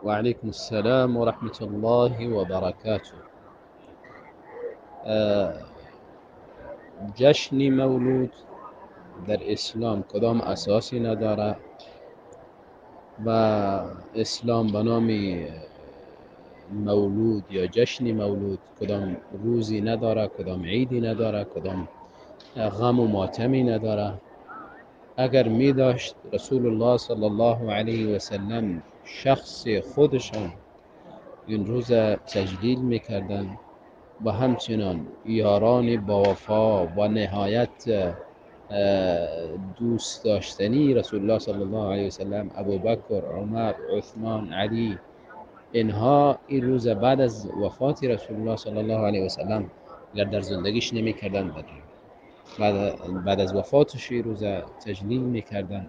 وعليكم السلام ورحمة الله وبركاته. جشن مولود در اسلام کدام اساسی نداره و اسلام به نام مولود یا جشن مولود کدام روزی نداره، کدام عیدی نداره، کدام غم و ماتمی نداره. اگر می داشت رسول الله صلی الله علیه و سلم شخص خودشان این روز تجلیل میکردن و همچنان یاران با وفا و نهایت دوست داشتنی رسول الله صلی الله علیه و سلم، ابوبکر، عمر، عثمان، علی، اینها این روز بعد از وفات رسول الله صلی الله علیه و سلم اگر در زندگیش نمیکردن، بعد از وفاتش این روز تجلیل میکردن.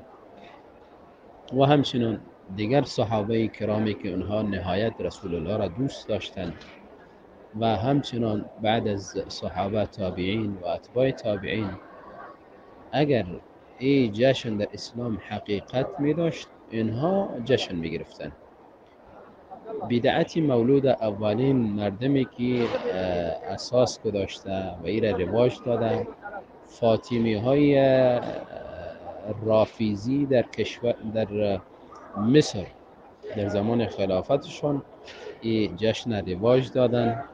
و همچنین دیگر صحابه کرامی که اونها نهایت رسول الله را دوست داشتند و همچنان بعد از صحابه تابعین و اتباع تابعین، اگر این جشن در اسلام حقیقت می داشت اینها جشن می گرفتن. بدعت مولود اولین مردمی که اساس گذاشته و این را رواج داده فاطمی های رافیزی در مصر در زمان خلافتشون این جشن رواج دادن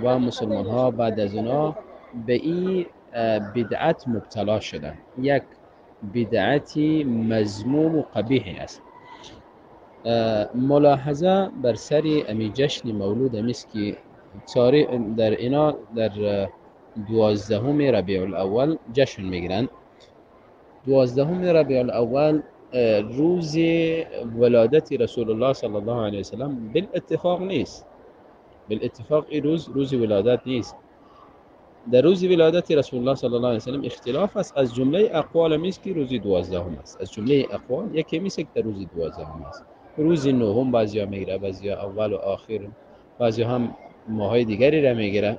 و مسلمان ها بعد از اونا به این بدعت مبتلا شدن. یک بدعت مذموم و قبیح است. ملاحظه بر سر امی جشن مولود است که در اینا در 12 ربیع الاول جشن میگیرند. 12 ربیع الاول روز ولادت رسول الله صلی الله علیه وسلم بالاتفاق نیست. بالاتفاق این روز ولادت نیست. در روز ولادت رسول الله صلی الله علیه وسلم اختلاف است. از جمله اقوال میست که روز 12 است. از جمله اقوال یکی میست که در روز 12 است. روز 9 بعضیا میگیره، بعضیا اول و آخر، بعضیا هم ماهای دیگری را میگیره.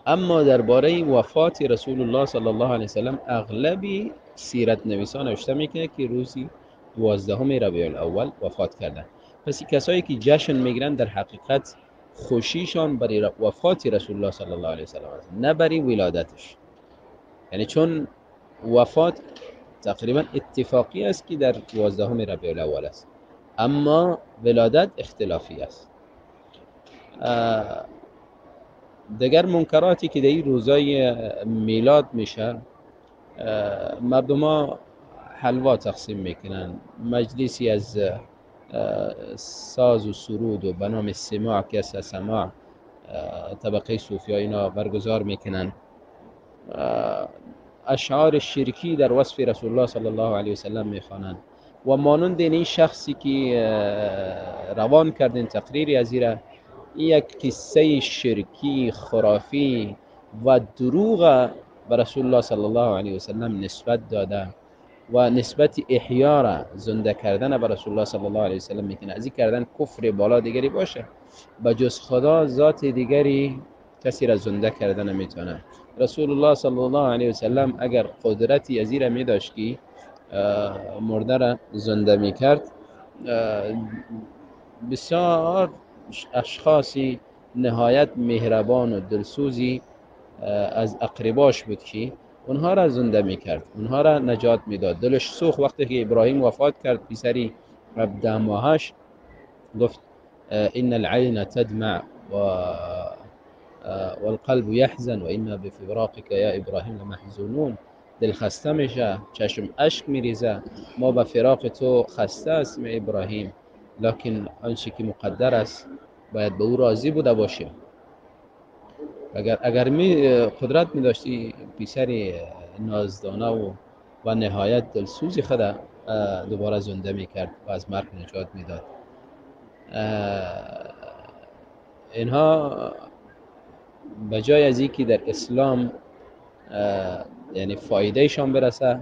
اما درباره وفات رسول الله صلی الله علیه وسلم اغلبی سیرت نویسان نوشته میکنه که روزی 12 ربیع الاول وفات کردن. پس کسایی که جشن میگیرن در حقیقت خوشیشان برای وفات رسول الله صلی الله علیه وسلم است، نه برای ولادتش. یعنی چون وفات تقریبا اتفاقی است که در 12 ربیع الاول است، اما ولادت اختلافی است. دیگر منکراتی که در این روزای میلاد میشه، مردم ها حلوا تقسیم میکنن، مجلسی از ساز و سرود و به نام سماع که است، سماع طبقه صوفی ها اینا برگزار میکنن، اشعار شرکی در وصف رسول الله صلی الله علیه وسلم میخوانند و مانند این شخصی که روان کردن تقریری از ایره، یک قصه شرکی خرافی و دروغ به رسول الله صلی الله علیه وسلم نسبت داده و نسبت احیا را زنده کردن به رسول الله صلی الله علیه وسلم میکنه. از این کردن کفر بالا دیگری باشه، به جز خدا ذات دیگری کسی را زنده کردن نمیتونه. رسول الله صلی الله علیه وسلم اگر قدرتی از این را میداشت که مرده را زنده میکرد، بسیار اشخاصی نهایت مهربان و دلسوزی از اقرباش بود که اونها را زنده میکرد، اونها را نجات میداد. دلش سوخت وقتی که ابراهیم وفات کرد، پسری 17 ماهش، گفت ان العین تدمع والقلب يحزن وانا بفراقك یا ابراهیم لمحزونون. دل خسته میشه، چشم اشک میریزه، ما به فراق تو خسته هستیم ابراهیم، لکن آنچه که مقدر است باید به او راضی بوده باشیم. اگر قدرت می داشتی پسر نازدانه و نهایت دلسوزی خود دوباره زنده می کرد و از مرگ نجات می داد. اینها به جای از اینکه در اسلام یعنی فایده شان برسه،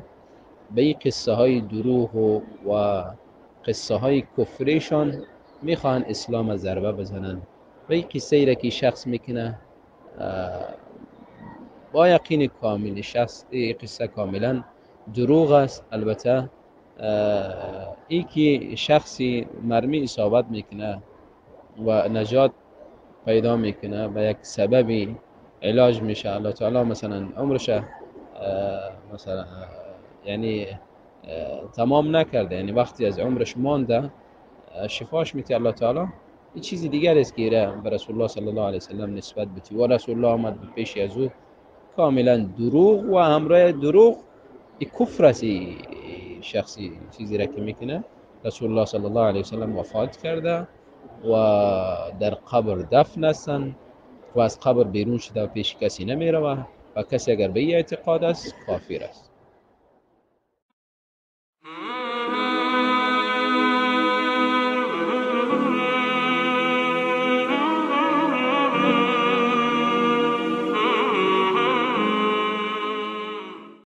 به این قصه های دروغ و قصه های کفریشان میخوان اسلام از ضربه بزنن. و این قصه ای را که شخص میکنه با یقین کامل شخص این قصه کاملا دروغ است. البته ای که شخصی مرمی اصابت میکنه و نجات پیدا میکنه و یک سببی علاج میشه، الله تعالی مثلا عمرش مثلا یعنی تمام نکرده، یعنی وقتی از عمرش مانده شفاش میده الله تعالی، این چیزی دیگر است که به رسول الله صلی الله علیه وسلم نسبت بده و رسول الله آمد به پیش از او کاملا دروغ و همراه دروغ این کفر است. شخصی چیزی را که میکنه، رسول الله صلی الله علیه وسلم وفات کرده و در قبر دفن هستند و از قبر بیرون شده و پیش کسی نمیروه و کسی اگر به این اعتقاد است کافر است.